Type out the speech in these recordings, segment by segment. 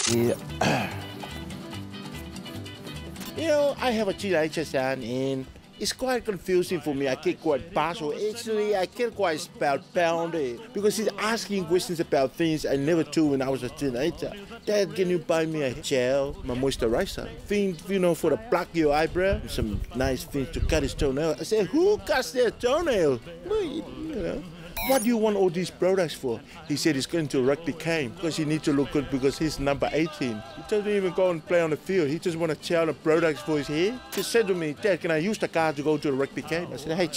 Yeah. You know, I have a teenager son and it's quite confusing for me. I can't quite puzzle. Actually, I can't quite spellbound it because he's asking questions about things I never do when I was a teenager. Dad, can you buy me a gel, my moisturizer? Thing, you know, for to pluck your eyebrow, some nice things to cut his toenail. I said, who cuts their toenail? Well, you know. What do you want all these products for? He said he's going to a rugby game because he needs to look good because he's number 18. He doesn't even go and play on the field. He just wants to sell the products for his hair. He said to me, Dad, can I use the card to go to the rugby game? I said, hey,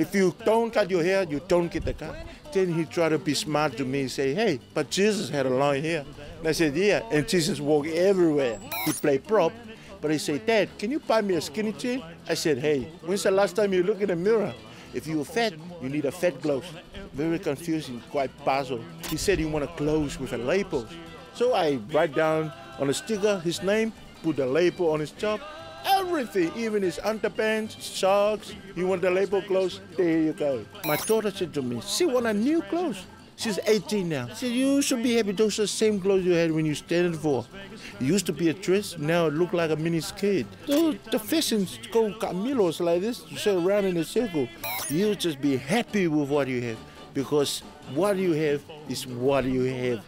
if you don't cut your hair, you don't get the card. Then he tried to be smart to me and say, hey, but Jesus had a long hair. And I said, yeah, and Jesus walked everywhere. He played prop. But he said, Dad, can you buy me a skinny jean? I said, hey, when's the last time you look in the mirror? If you're fat, you need a fat clothes. Very confusing, quite puzzled. He said he wanted clothes with a label. So I write down on a sticker his name, put the label on his top, everything, even his underpants, socks. He want the label clothes, there you go. My daughter said to me, she want a new clothes. She's 18 now. She said, you should be happy. Those are the same clothes you had when you standing for. It used to be a dress, now it look like a mini skirt. The fashions go Camilos like this, sit around in a circle. You just be happy with what you have because what you have is what you have.